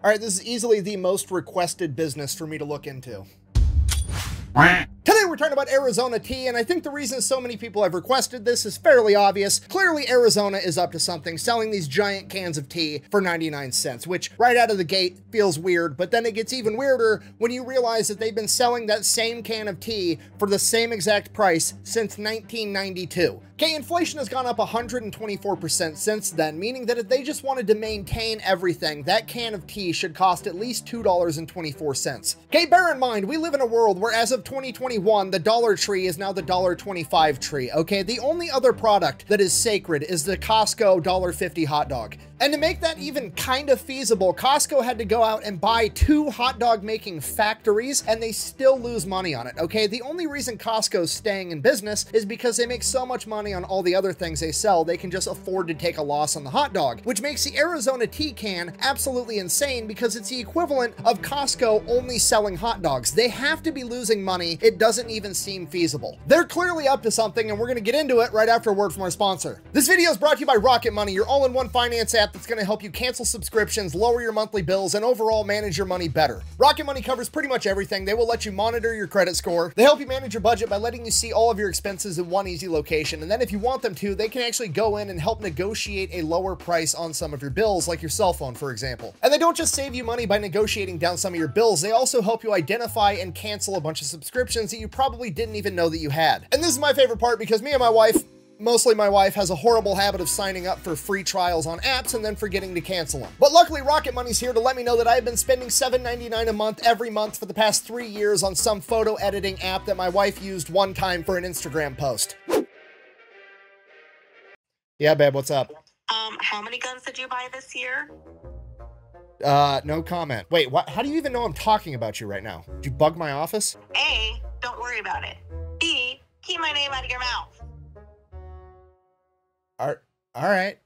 All right, this is easily the most requested business for me to look into. Today we're talking about Arizona tea, and I think the reason so many people have requested this is fairly obvious. Clearly Arizona is up to something, selling these giant cans of tea for 99 cents, which right out of the gate feels weird, but then it gets even weirder when you realize that they've been selling that same can of tea for the same exact price since 1992. Okay, inflation has gone up 124% since then, meaning that if they just wanted to maintain everything, that can of tea should cost at least $2.24. Okay, bear in mind, we live in a world where as of 2021, the Dollar Tree is now the $1.25 tree, okay? The only other product that is sacred is the Costco $1.50 hot dog. And to make that even kind of feasible, Costco had to go out and buy 2 hot dog making factories, and they still lose money on it, okay? The only reason Costco's staying in business is because they make so much money on all the other things they sell, they can just afford to take a loss on the hot dog, which makes the Arizona tea can absolutely insane because it's the equivalent of Costco only selling hot dogs. They have to be losing money. It doesn't even seem feasible. They're clearly up to something, and we're gonna get into it right after a word from our sponsor. This video is brought to you by Rocket Money, your all-in-one finance app that's gonna help you cancel subscriptions, lower your monthly bills, and overall manage your money better. Rocket Money covers pretty much everything. They will let you monitor your credit score. They help you manage your budget by letting you see all of your expenses in one easy location. And then if you want them to, they can actually go in and help negotiate a lower price on some of your bills, like your cell phone, for example. And they don't just save you money by negotiating down some of your bills, they also help you identify and cancel a bunch of subscriptions that you probably didn't even know that you had. And this is my favorite part because me and my wife, mostly my wife, has a horrible habit of signing up for free trials on apps and then forgetting to cancel them. But luckily, Rocket Money's here to let me know that I've been spending $7.99 a month every month for the past 3 years on some photo editing app that my wife used one time for an Instagram post. Yeah, babe, what's up? How many guns did you buy this year? No comment. Wait, what? How do you even know I'm talking about you right now? Did you bug my office? A, don't worry about it. B, keep my name out of your mouth. All right.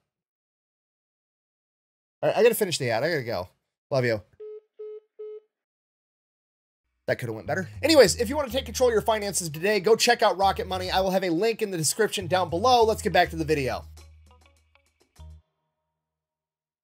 I gotta finish the ad. I gotta go. Love you. That could have went better. Anyways, if you want to take control of your finances today, go check out Rocket Money. I will have a link in the description down below. Let's get back to the video.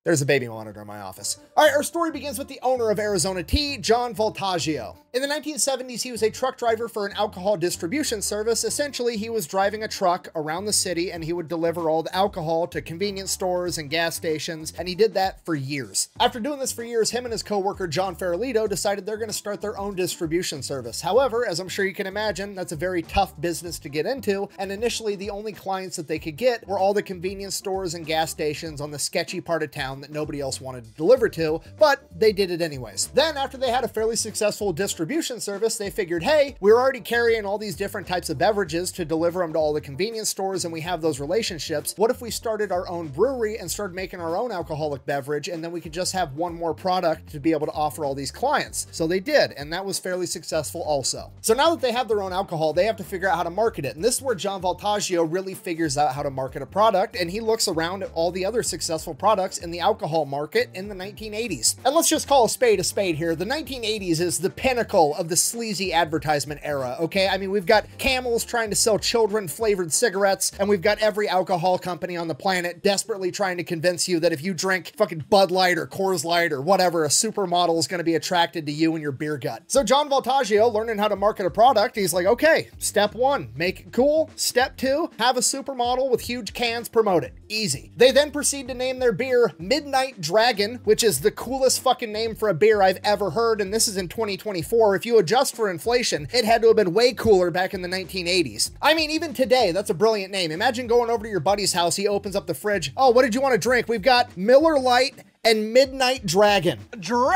There's a baby monitor in my office. All right, our story begins with the owner of Arizona Tea, John Voltaggio. In the 1970s, he was a truck driver for an alcohol distribution service. Essentially, he was driving a truck around the city and he would deliver all the alcohol to convenience stores and gas stations, and he did that for years. After doing this for years, him and his coworker, John Farolito, decided they're gonna start their own distribution service. However, as I'm sure you can imagine, that's a very tough business to get into, and initially the only clients that they could get were all the convenience stores and gas stations on the sketchy part of town that nobody else wanted to deliver to, but they did it anyways. Then after they had a fairly successful distribution service, they figured, hey, we're already carrying all these different types of beverages to deliver them to all the convenience stores and we have those relationships. What if we started our own brewery and started making our own alcoholic beverage, and then we could just have one more product to be able to offer all these clients? So they did, and that was fairly successful also. So now that they have their own alcohol, they have to figure out how to market it. And this is where John Voltaggio really figures out how to market a product, and he looks around at all the other successful products in the alcohol market in the 1980s. And let's just call a spade here. The 1980s is the pinnacle of the sleazy advertisement era, okay? I mean, we've got Camels trying to sell children flavored cigarettes, and we've got every alcohol company on the planet desperately trying to convince you that if you drink fucking Bud Light or Coors Light or whatever, a supermodel is going to be attracted to you and your beer gut. So John Voltaggio, learning how to market a product, he's like, okay, step 1, make it cool. Step 2, have a supermodel with huge cans, promote it. Easy. They then proceed to name their beer Midnight Dragon, which is the coolest fucking name for a beer I've ever heard, and this is in 2024. If you adjust for inflation, it had to have been way cooler back in the 1980s. I mean, even today, that's a brilliant name. Imagine going over to your buddy's house, he opens up the fridge. Oh, what did you want to drink? We've got Miller Lite and Midnight Dragon. Dragon?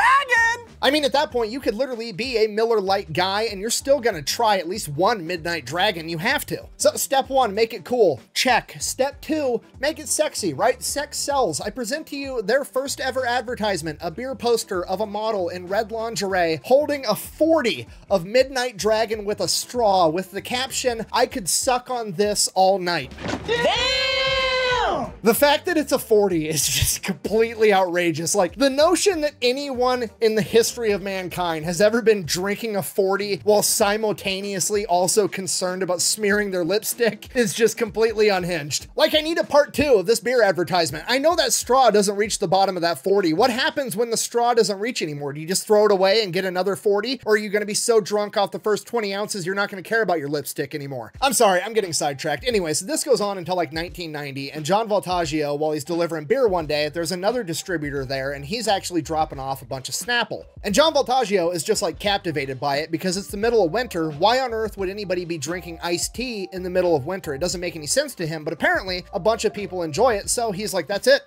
I mean, at that point, you could literally be a Miller Lite guy and you're still gonna try at least one Midnight Dragon. You have to. So step 1, make it cool. Check. Step 2, make it sexy, right? Sex sells. I present to you their first ever advertisement, a beer poster of a model in red lingerie holding a 40 of Midnight Dragon with a straw with the caption, "I could suck on this all night." Damn! The fact that it's a 40 is just completely outrageous. Like, the notion that anyone in the history of mankind has ever been drinking a 40 while simultaneously also concerned about smearing their lipstick is just completely unhinged. Like, I need a part 2 of this beer advertisement. I know that straw doesn't reach the bottom of that 40. What happens when the straw doesn't reach anymore? Do you just throw it away and get another 40? Or are you gonna be so drunk off the first 20 ounces you're not gonna care about your lipstick anymore? I'm sorry, I'm getting sidetracked. Anyway, so this goes on until like 1990, and John Voltaggio, while he's delivering beer one day, there's another distributor there, and he's actually dropping off a bunch of Snapple. And John Voltaggio is just like captivated by it because it's the middle of winter. Why on earth would anybody be drinking iced tea in the middle of winter? It doesn't make any sense to him, but apparently a bunch of people enjoy it, so he's like, that's it.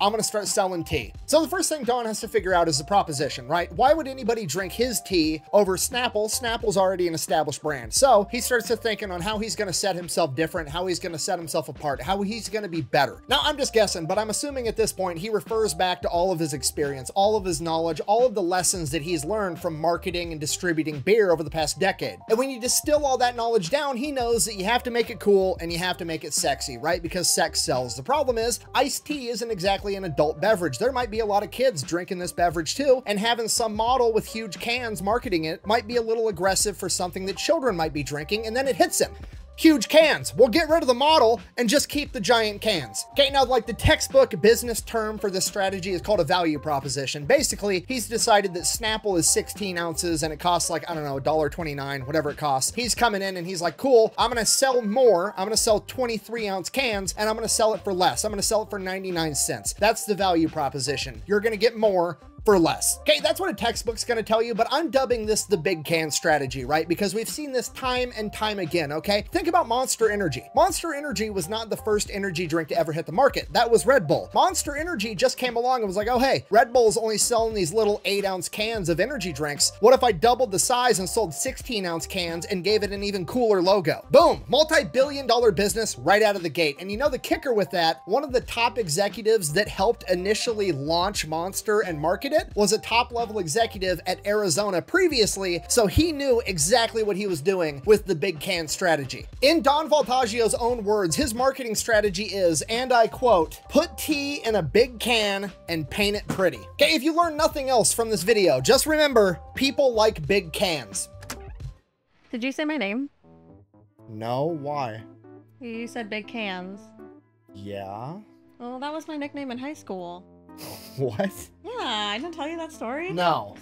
I'm gonna start selling tea. So the first thing Don has to figure out is the proposition, right? Why would anybody drink his tea over Snapple? Snapple's already an established brand. So he starts to thinking on how he's gonna set himself different, how he's gonna set himself apart, how he's gonna be better. Now, I'm just guessing, but I'm assuming at this point he refers back to all of his experience, all of his knowledge, all of the lessons that he's learned from marketing and distributing beer over the past decade. And when you distill all that knowledge down, he knows that you have to make it cool and you have to make it sexy, right? Because sex sells. The problem is iced tea isn't exactly an adult beverage. There might be a lot of kids drinking this beverage too, and having some model with huge cans marketing it might be a little aggressive for something that children might be drinking, and then it hits him. Huge cans. We'll get rid of the model and just keep the giant cans. Okay, now like the textbook business term for this strategy is called a value proposition. Basically, he's decided that Snapple is 16 ounces and it costs like, I don't know, $1.29, whatever it costs. He's coming in and he's like, cool, I'm gonna sell more. I'm gonna sell 23 ounce cans and I'm gonna sell it for less. I'm gonna sell it for 99 cents. That's the value proposition. You're gonna get more for less. Okay, that's what a textbook's gonna tell you, but I'm dubbing this the big can strategy, right? Because we've seen this time and time again, okay? Think about Monster Energy. Monster Energy was not the first energy drink to ever hit the market. That was Red Bull. Monster Energy just came along and was like, oh, hey, Red Bull's only selling these little 8-ounce cans of energy drinks. What if I doubled the size and sold 16-ounce cans and gave it an even cooler logo? Boom, multi-billion-dollar business right out of the gate. And you know the kicker with that, one of the top executives that helped initially launch Monster and market it was a top-level executive at Arizona previously, so he knew exactly what he was doing with the big can strategy. In Don Voltaggio's own words, his marketing strategy is, and I quote, put tea in a big can and paint it pretty. Okay, if you learn nothing else from this video, just remember, people like big cans. Did you say my name? No, why? You said big cans. Yeah? Well, that was my nickname in high school. What? Yeah, I didn't tell you that story? No.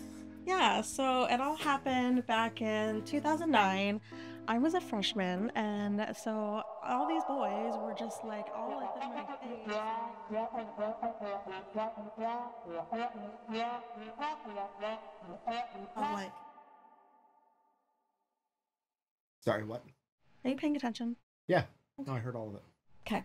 Yeah, so it all happened back in 2009. I was a freshman, and so all these boys were just like all like in my face. I'm like, Sorry, what? are you paying attention? Yeah. No, I heard all of it. Okay.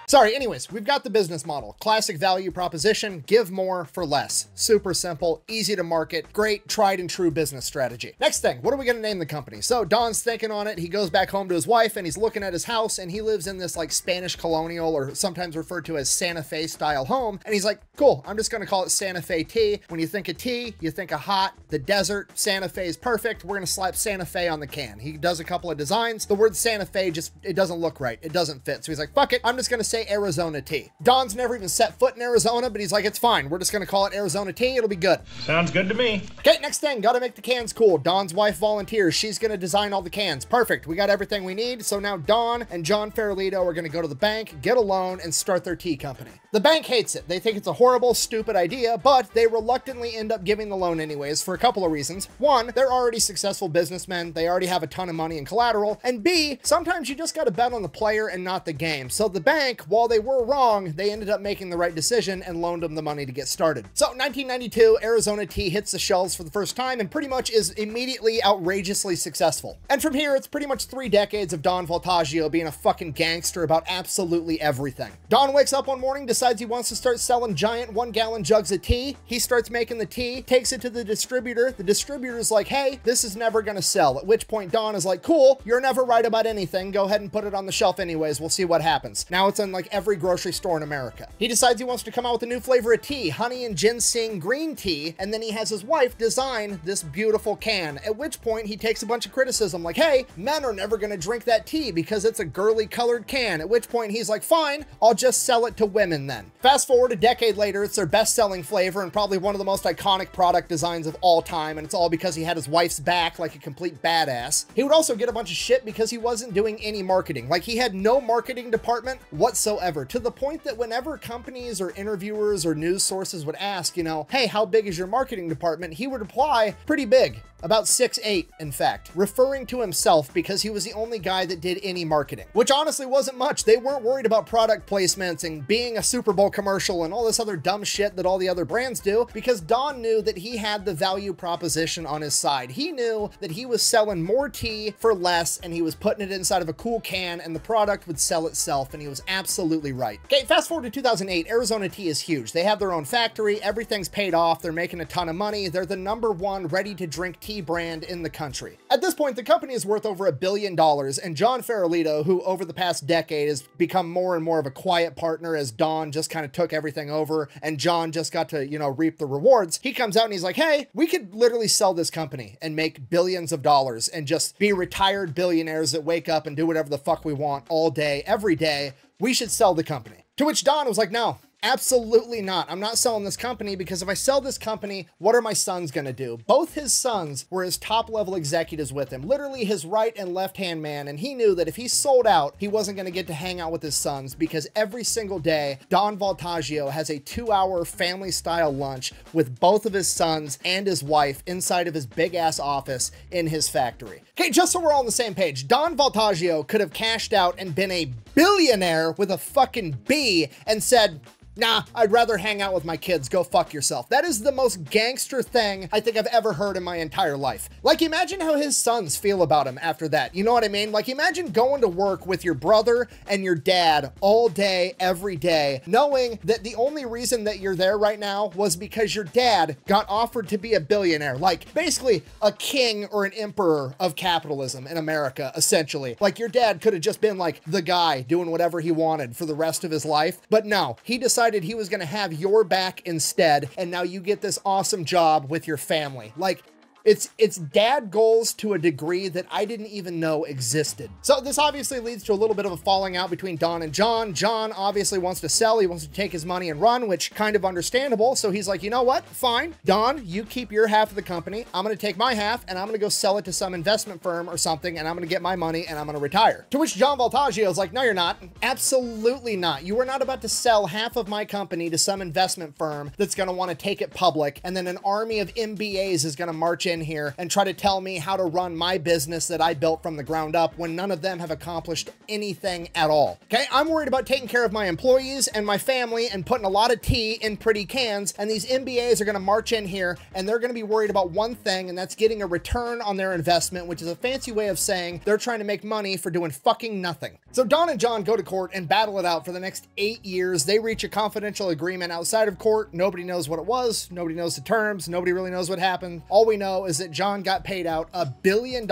Sorry, anyways, we've got the business model. Classic value proposition, give more for less. Super simple, easy to market, great tried and true business strategy. Next thing, what are we gonna name the company? So Don's thinking on it, he goes back home to his wife and he's looking at his house and he lives in this like Spanish colonial or sometimes referred to as Santa Fe style home. And he's like, cool, I'm just gonna call it Santa Fe Tea. When you think of tea, you think of hot, the desert, Santa Fe is perfect. We're gonna slap Santa Fe on the can. He does a couple of designs. The word Santa Fe just, it doesn't look right. It doesn't fit. So he's like, fuck it, I'm just gonna say Arizona Tea. Don's never even set foot in Arizona, but he's like, it's fine. We're just gonna call it Arizona Tea. It'll be good. Sounds good to me. Okay, next thing, gotta make the cans cool. Don's wife volunteers. She's gonna design all the cans. Perfect. We got everything we need. So now Don and John Farolito are gonna go to the bank, get a loan, and start their tea company. The bank hates it. They think it's a horrible, stupid idea, but they reluctantly end up giving the loan anyways for a couple of reasons. One, they're already successful businessmen. They already have a ton of money in collateral. And B, sometimes you just gotta bet on the player and not the game. So the bank, while they were wrong, they ended up making the right decision and loaned them the money to get started. So 1992, Arizona Tea hits the shelves for the first time and pretty much is immediately outrageously successful. And from here, it's pretty much 3 decades of Don Voltaggio being a fucking gangster about absolutely everything. Don wakes up one morning, decides he wants to start selling giant 1-gallon jugs of tea. He starts making the tea, takes it to the distributor. The distributor's like, hey, this is never gonna sell. At which point Don is like, cool, you're never right about anything. Go ahead and put it on the shelf anyways. We'll see what happens. Now it's in like like every grocery store in America. He decides he wants to come out with a new flavor of tea, honey and ginseng green tea, and then he has his wife design this beautiful can, at which point he takes a bunch of criticism like, hey, men are never gonna drink that tea because it's a girly colored can, at which point he's like, fine, I'll just sell it to women then. Fast forward a decade later, it's their best-selling flavor and probably one of the most iconic product designs of all time, and it's all because he had his wife's back like a complete badass. He would also get a bunch of shit because he wasn't doing any marketing. Like, he had no marketing department whatsoever, to the point that whenever companies or interviewers or news sources would ask, you know, hey, how big is your marketing department? He would reply, pretty big. About 6'8", in fact, referring to himself because he was the only guy that did any marketing, which honestly wasn't much. They weren't worried about product placements and being a Super Bowl commercial and all this other dumb shit that all the other brands do, because Don knew that he had the value proposition on his side. He knew that he was selling more tea for less and he was putting it inside of a cool can and the product would sell itself, and he was absolutely right. Okay, fast forward to 2008, Arizona Tea is huge. They have their own factory, everything's paid off, they're making a ton of money, they're the #1 ready-to-drink tea brand in the country. At this point, the company is worth over $1 billion, and John Farolito, who over the past decade has become more and more of a quiet partner as Don just kind of took everything over and John just got to, you know, reap the rewards, he comes out and he's like, hey, we could literally sell this company and make billions of dollars and just be retired billionaires that wake up and do whatever the fuck we want all day, every day. We should sell the company. To which Don was like, no. Absolutely not. I'm not selling this company because if I sell this company, what are my sons gonna do? Both his sons were his top-level executives with him, literally his right and left-hand man, and he knew that if he sold out, he wasn't gonna get to hang out with his sons because every single day, Don Voltaggio has a 2-hour family-style lunch with both of his sons and his wife inside of his big-ass office in his factory. Okay, just so we're all on the same page, Don Voltaggio could have cashed out and been a billionaire with a fucking B and said, nah, I'd rather hang out with my kids, go fuck yourself. That is the most gangster thing I think I've ever heard in my entire life. Like, imagine how his sons feel about him after that. You know what I mean? Like, imagine going to work with your brother and your dad all day, every day, knowing that the only reason that you're there right now was because your dad got offered to be a billionaire. Like, basically a king or an emperor of capitalism in America, essentially. Like, your dad could have just been like the guy doing whatever he wanted for the rest of his life. But no, he decided he was going to have your back instead, and now you get this awesome job with your family. Like, it's dad goals to a degree that I didn't even know existed. So this obviously leads to a little bit of a falling out between Don and John. John obviously wants to sell. He wants to take his money and run, which kind of understandable. So he's like, you know what? Fine. Don, you keep your half of the company. I'm going to take my half and I'm going to go sell it to some investment firm or something, and I'm going to get my money and I'm going to retire. To which John Voltaggio is like, no, you're not. Absolutely not. You are not about to sell half of my company to some investment firm that's going to want to take it public, and then an army of MBAs is going to march in here and try to tell me how to run my business that I built from the ground up when none of them have accomplished anything at all. Okay, I'm worried about taking care of my employees and my family and putting a lot of tea in pretty cans, and these MBAs are going to march in here and they're going to be worried about one thing, and that's getting a return on their investment, which is a fancy way of saying they're trying to make money for doing fucking nothing. So Don and John go to court and battle it out for the next 8 years. They reach a confidential agreement outside of court. Nobody knows what it was. Nobody knows the terms. Nobody really knows what happened. All we know is that John got paid out $1 billion,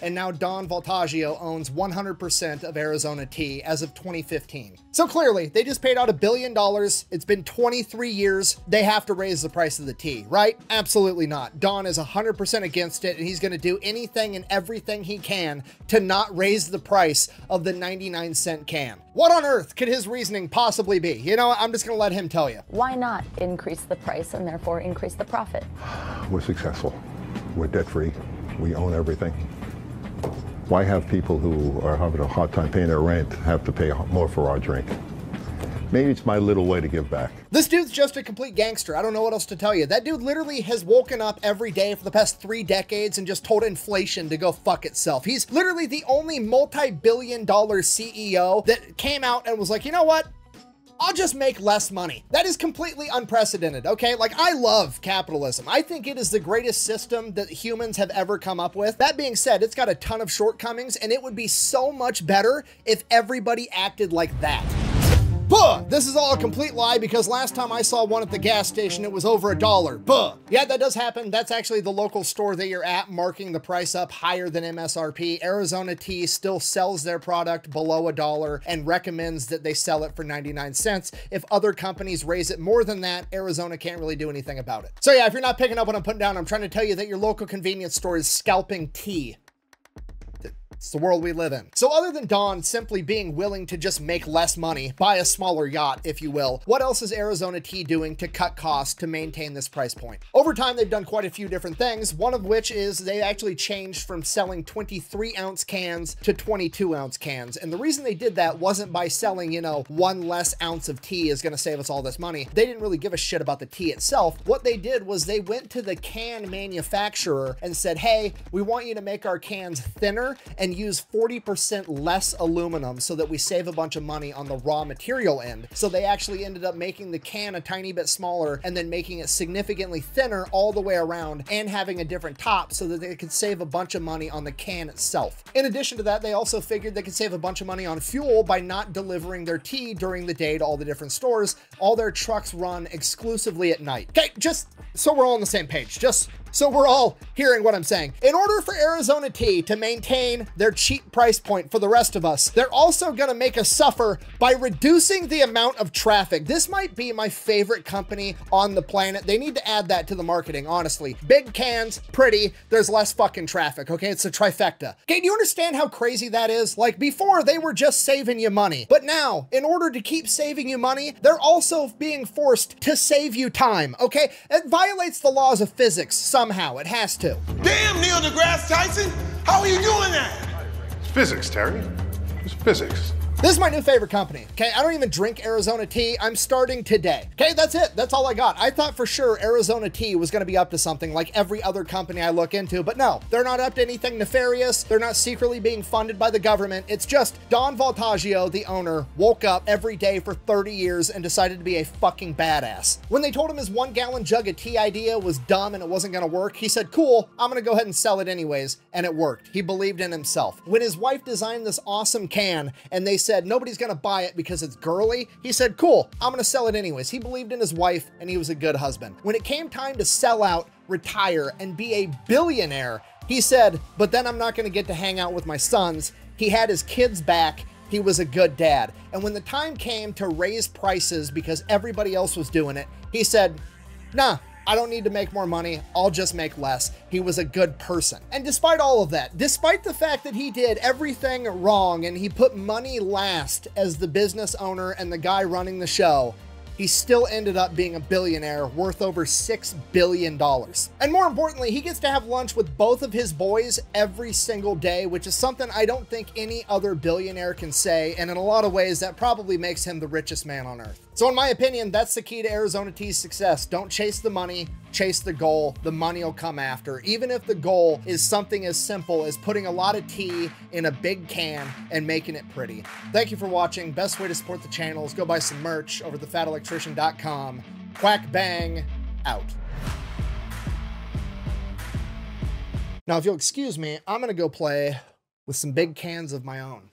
and now Don Voltaggio owns 100% of Arizona Tea as of 2015. So clearly, they just paid out $1 billion. It's been 23 years. They have to raise the price of the tea, right? Absolutely not. Don is 100% against it, and he's going to do anything and everything he can to not raise the price of the 99-cent can. What on earth could his reasoning possibly be? You know, I'm just going to let him tell you. Why not increase the price and therefore increase the profit? We're successful. We're debt-free. We own everything. Why have people who are having a hard time paying their rent have to pay more for our drink? Maybe it's my little way to give back. This dude's just a complete gangster. I don't know what else to tell you. That dude literally has woken up every day for the past 3 decades and just told inflation to go fuck itself. He's literally the only multi-billion-dollar CEO that came out and was like, you know what? I'll just make less money. That is completely unprecedented, okay? Like, I love capitalism. I think it is the greatest system that humans have ever come up with. That being said, it's got a ton of shortcomings, and it would be so much better if everybody acted like that. Buh! This is all a complete lie because last time I saw one at the gas station, it was over $1. Buh! Yeah, that does happen. That's actually the local store that you're at marking the price up higher than MSRP. Arizona Tea still sells their product below $1 and recommends that they sell it for 99 cents. If other companies raise it more than that, Arizona can't really do anything about it. So yeah, if you're not picking up what I'm putting down, I'm trying to tell you that your local convenience store is Scalping Tea. It's the world we live in. So other than Don simply being willing to just make less money, buy a smaller yacht, if you will, what else is Arizona Tea doing to cut costs to maintain this price point? Over time, they've done quite a few different things, one of which is they actually changed from selling 23-ounce cans to 22-ounce cans. And the reason they did that wasn't by selling, you know, 1 less ounce of tea is gonna save us all this money. They didn't really give a shit about the tea itself. What they did was they went to the can manufacturer and said, hey, we want you to make our cans thinner and use 40% less aluminum so that we save a bunch of money on the raw material end. So they actually ended up making the can a tiny bit smaller and then making it significantly thinner all the way around and having a different top so that they could save a bunch of money on the can itself. In addition to that, they also figured they could save a bunch of money on fuel by not delivering their tea during the day to all the different stores. All their trucks run exclusively at night. Okay, just so we're all on the same page, just so we're all hearing what I'm saying. In order for Arizona Tea to maintain their cheap price point for the rest of us, they're also gonna make us suffer by reducing the amount of traffic. This might be my favorite company on the planet. They need to add that to the marketing, honestly. Big cans, pretty, there's less fucking traffic, okay? It's a trifecta. Okay, do you understand how crazy that is? Like before, they were just saving you money. But now, in order to keep saving you money, they're also being forced to save you time, okay? It violates the laws of physics somehow. It has to. Damn, Neil deGrasse Tyson! How are you doing that? It's physics, Terry. It's physics. This is my new favorite company, okay? I don't even drink Arizona Tea. I'm starting today. Okay, that's it. That's all I got. I thought for sure Arizona Tea was gonna be up to something like every other company I look into, but no, they're not up to anything nefarious. They're not secretly being funded by the government. It's just Don Voltaggio, the owner, woke up every day for 30 years and decided to be a fucking badass. When they told him his 1-gallon jug of tea idea was dumb and it wasn't gonna work, he said, cool, I'm gonna go ahead and sell it anyways, and it worked. He believed in himself. When his wife designed this awesome can and they said nobody's gonna buy it because it's girly, he said, cool, I'm gonna sell it anyways. He believed in his wife and he was a good husband. When it came time to sell out, retire, and be a billionaire, he said, but then I'm not gonna get to hang out with my sons. He had his kids back. He was a good dad. And when the time came to raise prices because everybody else was doing it, he said, nah, I don't need to make more money. I'll just make less. He was a good person. And despite all of that, despite the fact that he did everything wrong and he put money last as the business owner and the guy running the show, he still ended up being a billionaire worth over $6 billion. And more importantly, he gets to have lunch with both of his boys every single day, which is something I don't think any other billionaire can say. And in a lot of ways, that probably makes him the richest man on earth. So in my opinion, that's the key to Arizona Tea's success. Don't chase the money, chase the goal. The money will come after. Even if the goal is something as simple as putting a lot of tea in a big can and making it pretty. Thank you for watching. Best way to support the channel is go buy some merch over thefatelectrician.com. Quack bang, out. Now, if you'll excuse me, I'm gonna go play with some big cans of my own.